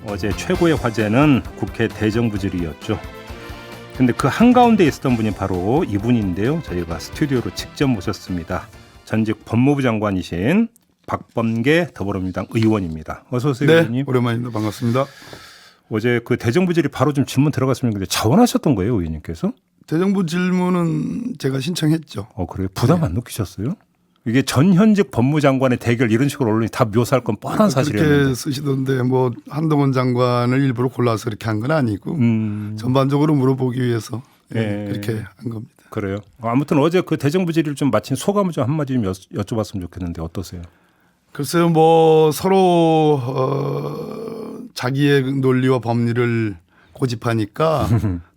어제 최고의 화제는 국회 대정부질이었죠. 근데 그 한가운데 있었던 분이 바로 이분인데요. 저희가 스튜디오로 직접 모셨습니다. 전직 법무부 장관이신 박범계 더불어민주당 의원입니다. 어서 오세요, 네, 의원님. 오랜만입니다. 반갑습니다. 어제 그 대정부질이 바로 좀 질문 들어갔으면 좋겠는데 자원하셨던 거예요, 의원님께서? 대정부 질문은 제가 신청했죠. 그래요? 부담 안 느끼셨어요? 이게 전현직 법무장관의 대결 이런 식으로 언론이 다 묘사할 건 뻔한 사실이었는데. 그렇게 쓰시던데 뭐 한동훈 장관을 일부러 골라서 그렇게 한 건 아니고 전반적으로 물어보기 위해서 그렇게 한 겁니다. 그래요? 아무튼 어제 그 대정부 질의를 좀 마친 소감을 좀 한마디 좀 여쭤봤으면 좋겠는데 어떠세요? 글쎄요, 뭐 서로 자기의 논리와 법리를 고집하니까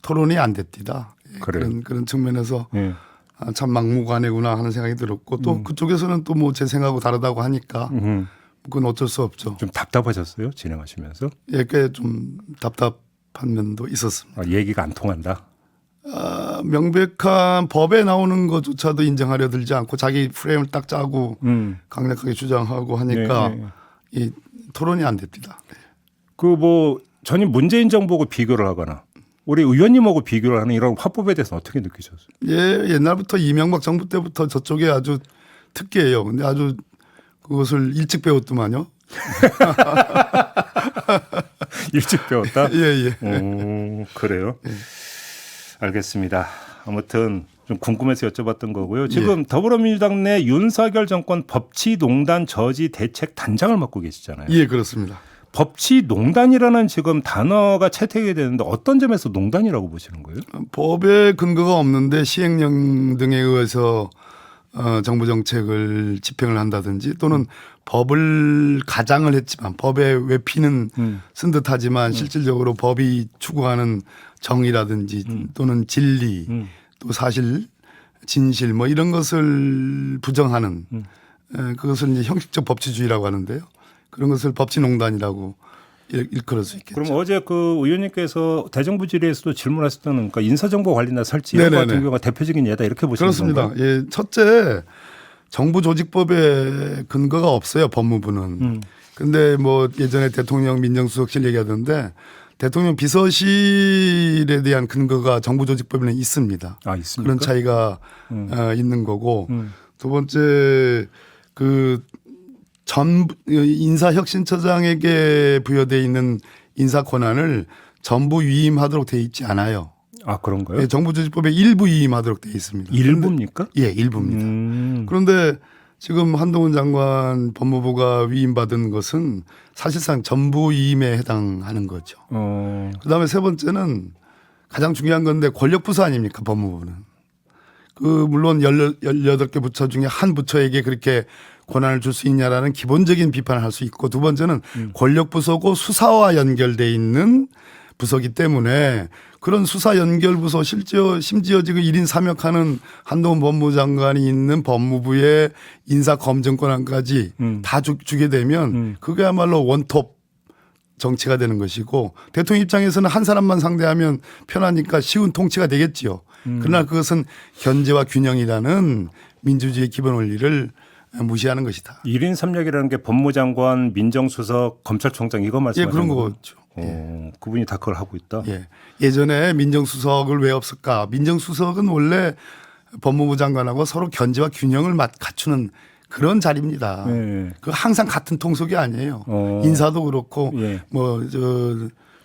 토론이 안 됐디다. 그런 측면에서 참 막무가내구나 하는 생각이 들었고 또 그쪽에서는 또 뭐 제 생각하고 다르다고 하니까 그건 어쩔 수 없죠. 좀 답답하셨어요? 진행하시면서? 예, 꽤 좀 답답한 면도 있었습니다. 얘기가 안 통한다? 명백한 법에 나오는 것조차도 인정하려 들지 않고 자기 프레임을 딱 짜고 강력하게 주장하고 하니까 이 토론이 안 됩니다. 그 뭐 전임 문재인 정부하고 비교를 하거나 우리 의원님하고 비교를 하는 이런 화법에 대해서 어떻게 느끼셨어요? 예, 옛날부터 이명박 정부 때부터 저쪽에 아주 특기예요. 근데 아주 그것을 일찍 배웠더만요. 일찍 배웠다? 예. 그래요? 예. 알겠습니다. 아무튼 좀 궁금해서 여쭤봤던 거고요. 지금 더불어민주당 내 윤석열 정권 법치농단 저지 대책 단장을 맡고 계시잖아요. 예, 그렇습니다. 법치농단이라는 지금 단어가 채택이 되는데 어떤 점에서 농단이라고 보시는 거예요? 법에 근거가 없는데 시행령 등에 의해서 정부 정책을 집행을 한다든지 또는 법을 가장을 했지만 법에 외피는 쓴 듯하지만 실질적으로 법이 추구하는 정의라든지 또는 진리 또 사실 진실 뭐 이런 것을 부정하는 그것을 이제 형식적 법치주의라고 하는데요. 그런 것을 법치농단이라고 일컬을 수 있겠죠. 그럼 어제 그 의원님께서 대정부 질의에서도 질문하셨던 그러니까 인사정보 관리나 설치 이런 것 같은 경우가 대표적인 예다 이렇게 보시는 그렇습니다. 건가요? 예, 첫째 정부 조직법에 근거가 없어요. 법무부는. 근데 뭐 예전에 대통령 민정수석실 얘기하던데 대통령 비서실에 대한 근거가 정부 조직법에는 있습니다. 아, 있습니까? 그런 차이가 있는 거고 두 번째 그 전 인사혁신처장에게 부여되어 있는 인사 권한을 전부 위임하도록 되어 있지 않아요. 아, 그런가요? 예, 정부 조직법에 일부 위임하도록 되어 있습니다. 일부입니까? 예, 일부입니다. 그런데 지금 한동훈 장관 법무부가 위임받은 것은 사실상 전부 위임에 해당하는 거죠. 그다음에 세 번째는 가장 중요한 건데 권력부서 아닙니까 법무부는. 물론 18개 부처 중에 한 부처에게 그렇게 권한을 줄 수 있냐라는 기본적인 비판을 할 수 있고 두 번째는 권력부서고 수사와 연결돼 있는 부서기 때문에 그런 수사 연결 부서 심지어 지금 1인 3역하는 한동훈 법무부 장관이 있는 법무부의 인사 검증 권한까지 다 주게 되면 그게야말로 원톱 정치가 되는 것이고 대통령 입장에서는 한 사람만 상대하면 편하니까 쉬운 통치가 되겠지요. 그러나 그것은 견제와 균형이라는 민주주의의 기본 원리를 무시하는 것이다. 1인 3역이라는 게 법무장관, 민정수석, 검찰총장 이거 말씀하시는 그런 거죠? 거죠. 그분이 다 그걸 하고 있다. 예전에 민정수석을 왜 없을까? 민정수석은 원래 법무부 장관하고 서로 견제와 균형을 갖추는 그런 자리입니다. 그 항상 같은 통속이 아니에요. 인사도 그렇고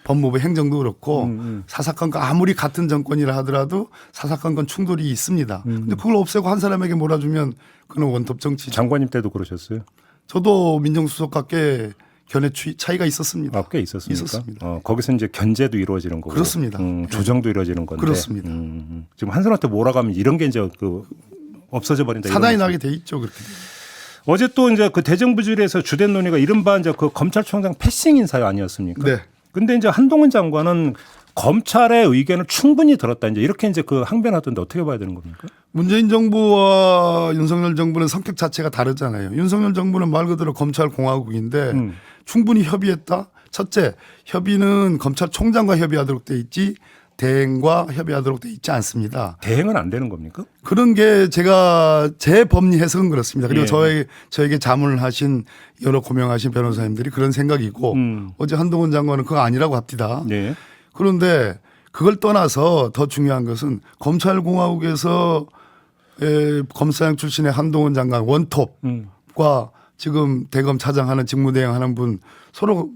법무부 행정도 그렇고 사사건건 아무리 같은 정권이라 하더라도 사사건건 충돌이 있습니다. 근데 그걸 없애고 한 사람에게 몰아주면 그건 원톱 정치죠. 장관님 때도 그러셨어요? 저도 민정수석과 꽤 견해 차이가 있었습니다. 꽤 있었습니까? 있었습니다. 거기서 이제 견제도 이루어지는 거고. 그렇습니다. 조정도 이루어지는 건데. 그렇습니다. 지금 한 사람한테 몰아가면 이런 게 이제 없어져 버린다. 사단이 나게 돼 있죠. 그렇게. 어제 또 이제 그 대정부 질의에서 주된 논의가 이른바 이제 그 검찰총장 패싱 인사 아니었습니까? 네. 근데 이제 한동훈 장관은 검찰의 의견을 충분히 들었다. 이제 이렇게 이제 그 항변하던데 어떻게 봐야 되는 겁니까? 문재인 정부와 윤석열 정부는 성격 자체가 다르잖아요. 윤석열 정부는 말 그대로 검찰 공화국인데 충분히 협의했다. 첫째, 협의는 검찰총장과 협의하도록 돼 있지 대행과 협의하도록 돼 있지 않습니다. 대행은 안 되는 겁니까? 그런 게 제가 제 법리 해석은 그렇습니다. 그리고 예. 저에게 자문을 하신 여러 고명하신 변호사님들이 그런 생각이고 어제 한동훈 장관은 그거 아니라고 합니다. 네. 그런데 그걸 떠나서 더 중요한 것은 검찰공화국에서 검사장 출신의 한동훈 장관 원톱과 지금 대검 차장하는 직무대행하는 분 서로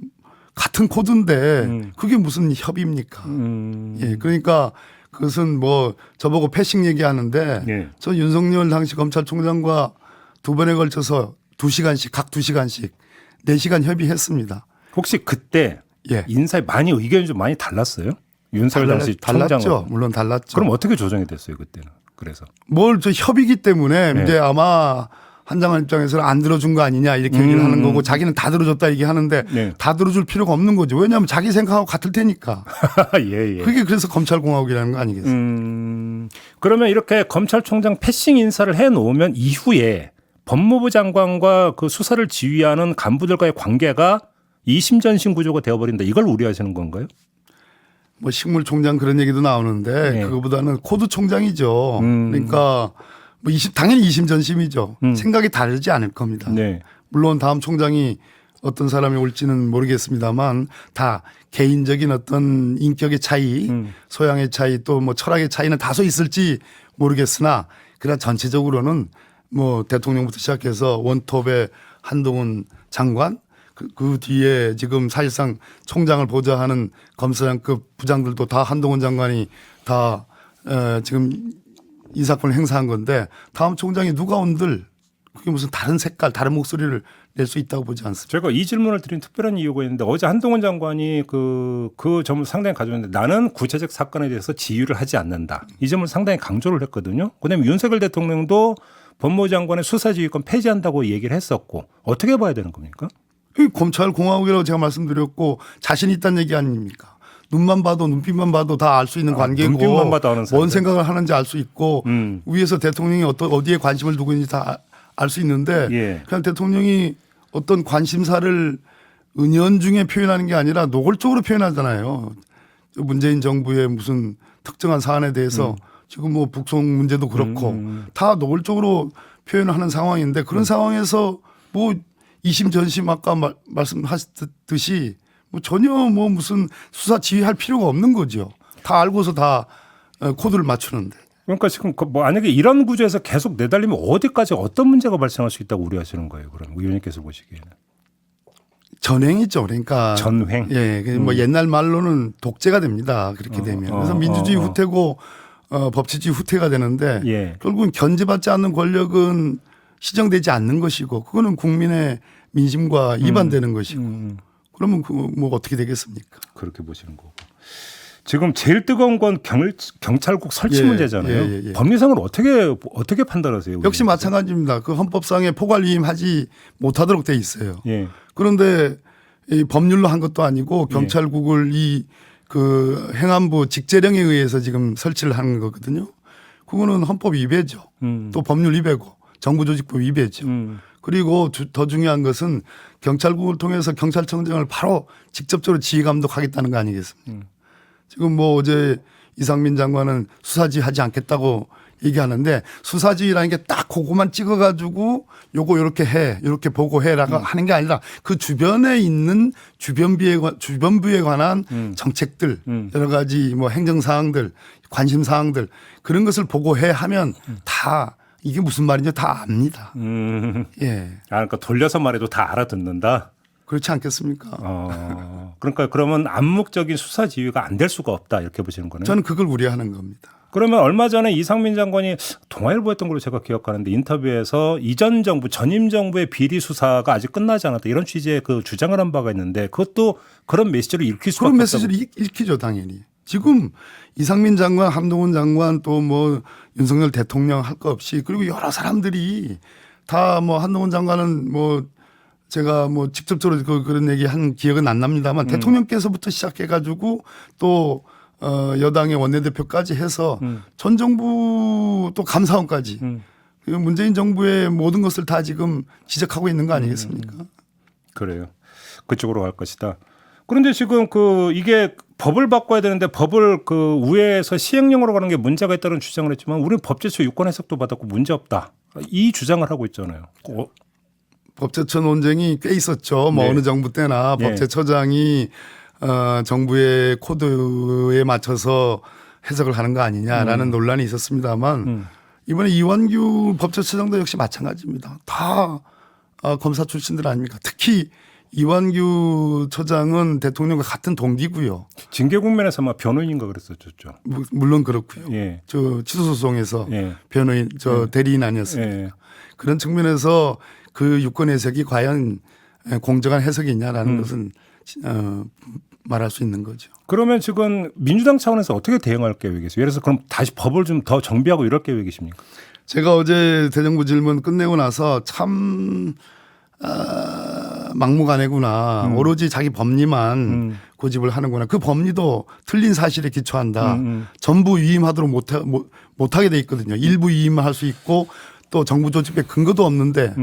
같은 코드인데 그게 무슨 협의입니까? 예, 그러니까 그것은 뭐 저보고 패싱 얘기하는데 예. 저 윤석열 당시 검찰총장과 두 번에 걸쳐서 2시간씩 각 2시간씩 4시간 협의했습니다. 혹시 그때 예. 인사에 많이 의견이 좀 많이 달랐어요? 윤석열 당시 달랐죠. 총장은. 물론 달랐죠. 그럼 어떻게 조정이 됐어요 그때는? 그래서 뭘 저 협의기 때문에 네. 이제 아마 한 장관 입장에서는 안 들어준 거 아니냐 이렇게 얘기를 하는 거고 자기는 다 들어줬다 얘기하는데 네. 다 들어줄 필요가 없는 거죠. 왜냐하면 자기 생각하고 같을 테니까. 예, 예. 그게 그래서 검찰공화국이라는 거 아니겠어요? 그러면 이렇게 검찰총장 패싱 인사를 해놓으면 이후에 법무부 장관과 그 수사를 지휘하는 간부들과의 관계가 이심전심 구조가 되어버린다. 이걸 우려하시는 건가요? 뭐 식물총장 그런 얘기도 나오는데 네. 그거보다는 코드 총장이죠. 그러니까 뭐 당연히 이심전심이죠. 생각이 다르지 않을 겁니다. 네. 물론 다음 총장이 어떤 사람이 올지는 모르겠습니다만 다 개인적인 어떤 인격의 차이, 소양의 차이 또 뭐 철학의 차이는 다소 있을지 모르겠으나 그러나 전체적으로는 뭐 대통령부터 시작해서 원톱의 한동훈 장관 그 뒤에 지금 사실상 총장을 보좌하는 검사장급 부장들도 다 한동훈 장관이 다 지금 이 사건을 행사한 건데 다음 총장이 누가 온들 그게 무슨 다른 색깔 다른 목소리를 낼 수 있다고 보지 않습니다. 제가 이 질문을 드린 특별한 이유가 있는데 어제 한동훈 장관이 그 점을 상당히 가져왔는데 나는 구체적 사건에 대해서 지휘를 하지 않는다. 이 점을 상당히 강조를 했거든요. 그다음에 윤석열 대통령도 법무부 장관의 수사지휘권 폐지한다고 얘기를 했었고 어떻게 봐야 되는 겁니까? 검찰공화국이라고 제가 말씀드렸고 자신 있다는 얘기 아닙니까? 눈만 봐도 눈빛만 봐도 다 알 수 있는 관계고 눈빛만 봐도 아는 뭔 사람들. 생각을 하는지 알 수 있고 위에서 대통령이 어디에 관심을 두고 있는지 다 알 수 있는데 예. 그냥 대통령이 어떤 관심사를 은연중에 표현하는 게 아니라 노골적으로 표현하잖아요. 문재인 정부의 무슨 특정한 사안에 대해서 지금 뭐 북송 문제도 그렇고 다 노골적으로 표현하는 상황인데 그런 상황에서 뭐 이심전심 아까 말씀하셨듯이 뭐 전혀 뭐 무슨 수사 지휘할 필요가 없는 거죠. 다 알고서 다 코드를 맞추는데. 그러니까 지금 뭐 만약에 이런 구조에서 계속 내달리면 어디까지 어떤 문제가 발생할 수 있다고 우려하시는 거예요? 그럼 의원님께서 보시기에는. 전횡이죠. 그러니까 전횡. 예, 뭐 옛날 말로는 독재가 됩니다. 그렇게 되면. 그래서 민주주의 후퇴고 법치주의 후퇴가 되는데 예. 결국은 견제받지 않는 권력은 시정되지 않는 것이고 그거는 국민의 민심과 이반되는 것이고 그러면 그 뭐 어떻게 되겠습니까? 그렇게 보시는 거고. 지금 제일 뜨거운 건 경찰국 설치 예, 문제잖아요. 예. 법리상으로 어떻게 판단하세요? 역시 마찬가지입니다. 그 헌법상에 포괄 위임하지 못하도록 돼 있어요. 예. 그런데 이 법률로 한 것도 아니고 경찰국을 그 행안부 직제령에 의해서 지금 설치를 하는 거거든요. 그거는 헌법 위배죠. 또 법률 위배고 정부조직법 위배죠. 그리고 더 중요한 것은 경찰국을 통해서 경찰청장을 바로 직접적으로 지휘 감독하겠다는 거 아니겠습니까? 지금 뭐 어제 이상민 장관은 수사지휘하지 않겠다고 얘기하는데 수사지휘라는 게 딱 그거만 찍어가지고 요거 요렇게 해, 요렇게 보고해라고 하는 게 아니라 그 주변에 있는 주변부에 관한 정책들 여러 가지 뭐 행정사항들 관심사항들 그런 것을 보고해 하면 다 이게 무슨 말인지 다 압니다. 예. 그러니까 돌려서 말해도 다 알아듣는다. 그렇지 않겠습니까? 그러니까 그러면 암묵적인 수사 지휘가 안 될 수가 없다 이렇게 보시는 거네요. 저는 그걸 우려하는 겁니다. 그러면 얼마 전에 이상민 장관이 동아일보였던 걸로 제가 기억하는데 인터뷰에서 이전 정부 전임 정부의 비리 수사가 아직 끝나지 않았다 이런 취지의 그 주장을 한 바가 있는데 그것도 그런 메시지를 읽힐 수밖에 그런 없다고. 메시지를 읽히죠 당연히. 지금 이상민 장관, 한동훈 장관 또 뭐 윤석열 대통령 할 거 없이 그리고 여러 사람들이 다 뭐 한동훈 장관은 뭐 제가 뭐 직접적으로 그런 얘기 한 기억은 안 납니다만 대통령께서부터 시작해가지고 또 여당의 원내대표까지 해서 전 정부 또 감사원까지 문재인 정부의 모든 것을 다 지금 지적하고 있는 거 아니겠습니까? 그래요. 그쪽으로 갈 것이다. 그런데 지금 이게 법을 바꿔야 되는데 법을 그 우회해서 시행령으로 가는 게 문제가 있다는 주장을 했지만 우리는 법제처 유권 해석도 받았고 문제 없다. 이 주장을 하고 있잖아요. 법제처 논쟁이 꽤 있었죠. 뭐 네. 어느 정부 때나 네. 법제처장이 정부의 코드에 맞춰서 해석을 하는 거 아니냐라는 논란이 있었습니다만 이번에 이완규 법제처장도 역시 마찬가지입니다. 다 검사 출신들 아닙니까? 특히 이완규 처장은 대통령과 같은 동기고요. 징계 국면에서 막 변호인인가 그랬었죠. 물론 그렇고요. 예. 저 취소소송에서 예. 변호인 대리인 아니었습니까? 예. 그런 측면에서 그 유권 해석이 과연 공정한 해석이냐라는 것은 말할 수 있는 거죠. 그러면 지금 민주당 차원에서 어떻게 대응할 계획이세요? 예를 들어서 그럼 다시 법을 좀 더 정비하고 이럴 계획이십니까? 제가 어제 대정부 질문 끝내고 나서 참 막무가내구나. 오로지 자기 법리만 고집을 하는구나. 그 법리도 틀린 사실에 기초한다. 전부 위임하도록 못하게 돼 있거든요. 일부 위임만 할 수 있고 또 정부 조직에 근거도 없는데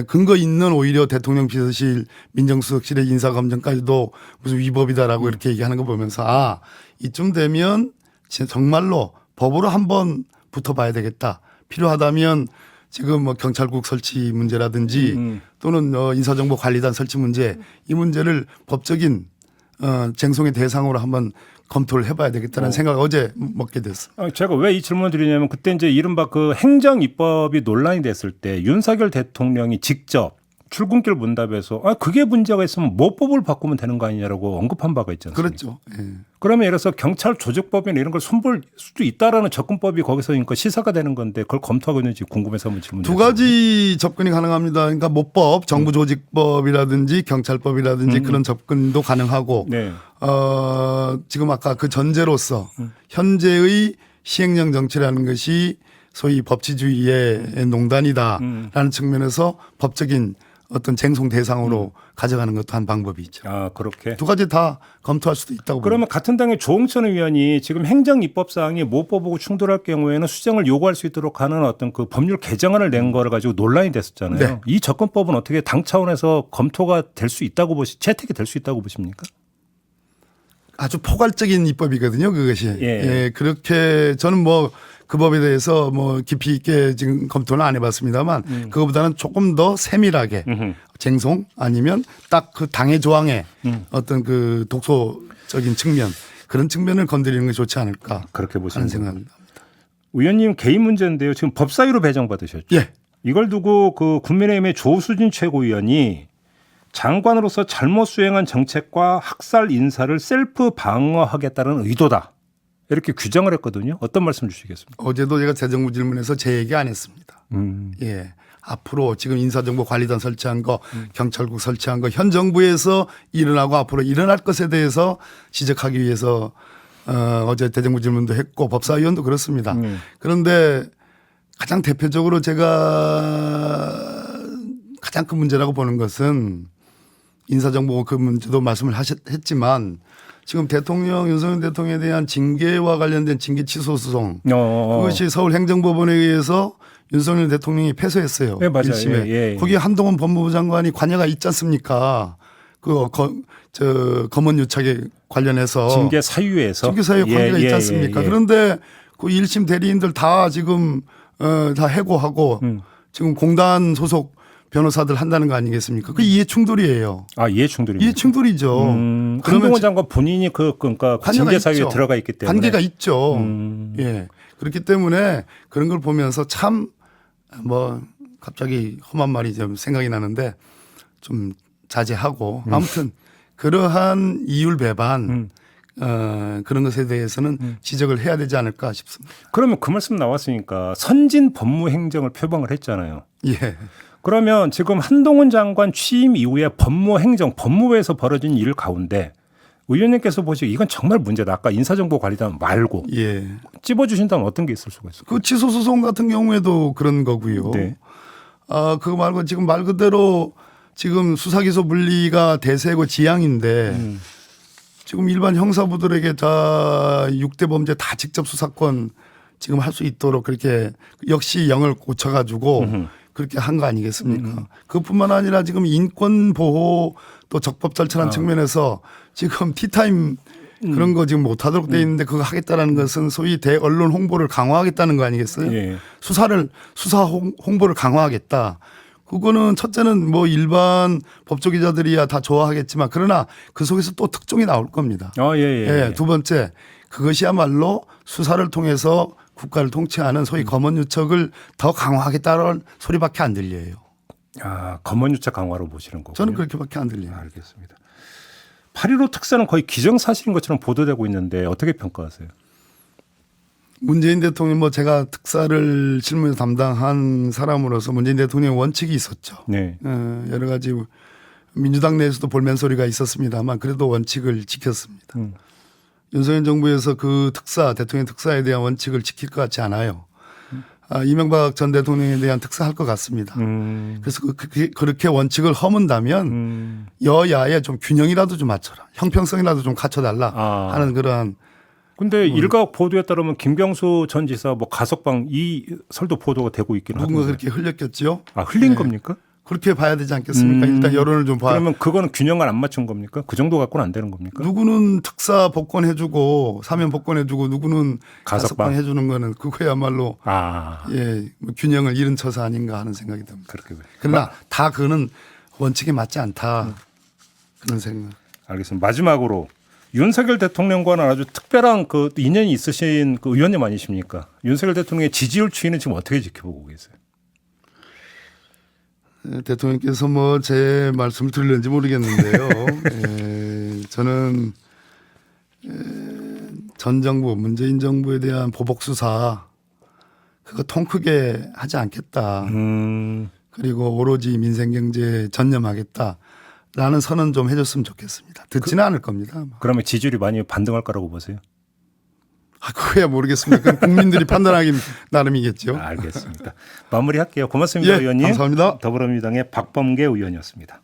근거 있는 오히려 대통령 비서실 민정수석실의 인사검증까지도 무슨 위법이다라고 이렇게 얘기하는 거 보면서 이쯤 되면 정말로 법으로 한번 붙어봐야 되겠다. 필요하다면 지금 뭐 경찰국 설치 문제라든지 또는 인사정보관리단 설치 문제 이 문제를 법적인 쟁송의 대상으로 한번 검토를 해봐야 되겠다는 생각을 어제 먹게 됐어요. 제가 왜 이 질문을 드리냐면 그때 이제 이른바 그 행정 입법이 논란이 됐을 때 윤석열 대통령이 직접 출근길 문답에서 그게 문제가 있으면 뭐 법을 바꾸면 되는 거 아니냐라고 언급한 바가 있지 않습니까? 그렇죠. 예. 그러면 예를 들어서 경찰 조직법이나 이런 걸 손볼 수도 있다라는 접근법이 거기서 그러니까 시사가 되는 건데 그걸 검토하고 있는지 궁금해서 한번 질문드립니다. 두 가지 접근이 가능합니다. 그러니까 모법, 정부조직법이라든지 경찰법이라든지 그런 접근도 가능하고 네. 지금 아까 그 전제로서 현재의 시행령 정치라는 것이 소위 법치주의의 농단이다라는 측면에서 법적인 어떤 쟁송 대상으로 가져가는 것도 한 방법이 있죠. 그렇게. 두 가지 다 검토할 수도 있다고 그러면 봅니다. 같은 당의 조홍천 의원이 지금 행정 입법 사항이 모법하고 충돌할 경우에는 수정을 요구할 수 있도록 하는 어떤 그 법률 개정안을 낸 거를 가지고 논란이 됐었잖아요. 네. 이 접근법은 어떻게 당 차원에서 검토가 될 수 있다고 채택이 될 수 있다고 보십니까? 아주 포괄적인 입법이거든요, 그것이. 예. 그렇게 저는 뭐 그 법에 대해서 뭐 깊이 있게 지금 검토는 안 해봤습니다만 그거보다는 조금 더 세밀하게 쟁송 아니면 딱 그 당의 조항의 어떤 그 독소적인 측면 그런 측면을 건드리는 게 좋지 않을까. 그렇게 하는 보시는 생각입니다. 의원님 개인 문제인데요. 지금 법사위로 배정받으셨죠. 예. 이걸 두고 그 국민의힘의 조수진 최고위원이 장관으로서 잘못 수행한 정책과 학살 인사를 셀프 방어하겠다는 의도다. 이렇게 규정을 했거든요. 어떤 말씀 주시겠습니까? 어제도 제가 재정부 질문에서 제 얘기 안 했습니다. 예. 앞으로 지금 인사정보관리단 설치한 거, 경찰국 설치한 거, 현 정부에서 일어나고 앞으로 일어날 것에 대해서 지적하기 위해서 어제 대정부 질문도 했고 법사위원도 그렇습니다. 그런데 가장 대표적으로 제가 가장 큰 문제라고 보는 것은 인사정보 그 문제도 말씀을 했지만 지금 대통령 윤석열 대통령에 대한 징계와 관련된 징계 취소 소송 그것이 서울행정법원에 의해서 윤석열 대통령이 패소했어요. 네, 맞아요. 1심에. 예. 거기에 한동훈 법무부 장관이 관여가 있지 않습니까? 그 검언 유착에 관련해서 징계 사유에서 징계 사유에 관계가 있지 않습니까? 그런데 그 1심 대리인들 다 지금 다 해고하고 지금 공단 소속 변호사들 한다는 거 아니겠습니까? 그 이해 충돌이에요. 이해 충돌입니다. 이해 충돌이죠. 한동훈 장관 본인이 그러니까 징계 사유에 들어가 있기 때문에 관계가 있죠. 예. 그렇기 때문에 그런 걸 보면서 참 뭐 갑자기 험한 말이 좀 생각이 나는데 좀 자제하고 아무튼 그러한 이율 배반 그런 것에 대해서는 지적을 해야 되지 않을까 싶습니다. 그러면 그 말씀 나왔으니까 선진 법무행정을 표방을 했잖아요. 예. 그러면 지금 한동훈 장관 취임 이후에 법무행정, 법무부에서 벌어진 일 가운데 의원님께서 보시기 이건 정말 문제다. 아까 인사정보관리단 말고 예. 찝어주신다면 어떤 게 있을 수가 있을까요? 그 취소소송 같은 경우에도 그런 거고요. 네. 그거 말고 지금 말 그대로 지금 수사기소 분리가 대세고 지향인데 지금 일반 형사부들에게 다 6대 범죄 다 직접 수사권 지금 할 수 있도록 그렇게 역시 영을 고쳐가지고 그렇게 한 거 아니겠습니까? 그뿐만 아니라 지금 인권 보호 또 적법 절차라는 측면에서 지금 티타임 그런 거 지금 못하도록 돼 있는데 그거 하겠다라는 것은 소위 대언론 홍보를 강화하겠다는 거 아니겠어요? 예. 수사 홍보를 강화하겠다. 그거는 첫째는 뭐 일반 법조기자들이야 다 좋아하겠지만 그러나 그 속에서 또 특종이 나올 겁니다. 예. 두 번째 그것이야말로 수사를 통해서 국가를 통치하는 소위 검언유착을 더 강화하겠다는 소리밖에 안 들려요. 아, 검언유착 강화로 보시는 거군요. 저는 그렇게밖에 안 들려요. 알겠습니다. 8.15 특사는 거의 기정사실인 것처럼 보도되고 있는데 어떻게 평가하세요? 문재인 대통령 뭐 제가 특사를 실무에서 담당한 사람으로서 문재인 대통령의 원칙이 있었죠. 네. 여러 가지 민주당 내에서도 볼멘 소리가 있었습니다만 그래도 원칙을 지켰습니다. 윤석열 정부에서 그 특사, 대통령 특사에 대한 원칙을 지킬 것 같지 않아요. 이명박 전 대통령에 대한 특사할 것 같습니다. 그래서 그렇게 원칙을 허문다면 여야에 좀 균형이라도 좀 맞춰라. 형평성이라도 좀 갖춰달라 하는 그러한. 근데 일각 보도에 따르면 김경수 전 지사 뭐 가석방 이 설도 보도가 되고 있긴 하던데. 누군가 그렇게 흘렸겠죠. 아, 흘린 겁니까? 그렇게 봐야 되지 않겠습니까? 일단 여론을 좀 봐. 그러면 그거는 균형을 안 맞춘 겁니까? 그 정도 갖고는 안 되는 겁니까? 누구는 특사 복권해주고 사면 복권해주고 누구는 가석방 해주는 거는 그거야말로 뭐 균형을 잃은 처사 아닌가 하는 생각이 듭니다. 그렇게 그러나 다 그거는 원칙에 맞지 않다 그런 생각. 알겠습니다. 마지막으로 윤석열 대통령과는 아주 특별한 그 인연이 있으신 그 의원님 아니십니까? 윤석열 대통령의 지지율 추이는 지금 어떻게 지켜보고 계세요? 대통령께서 뭐 제 말씀을 들을는지 모르겠는데요. 저는 전 정부 문재인 정부에 대한 보복 수사 그거 통 크게 하지 않겠다. 그리고 오로지 민생 경제에 전념하겠다라는 선언 좀 해줬으면 좋겠습니다. 듣지는 않을 겁니다. 아마. 그러면 지지율이 많이 반등할 거라고 보세요? 그거야 모르겠습니다. 그건 국민들이 판단하기 나름이겠죠. 알겠습니다. 마무리할게요. 고맙습니다, 의원님. 감사합니다. 더불어민주당의 박범계 의원이었습니다.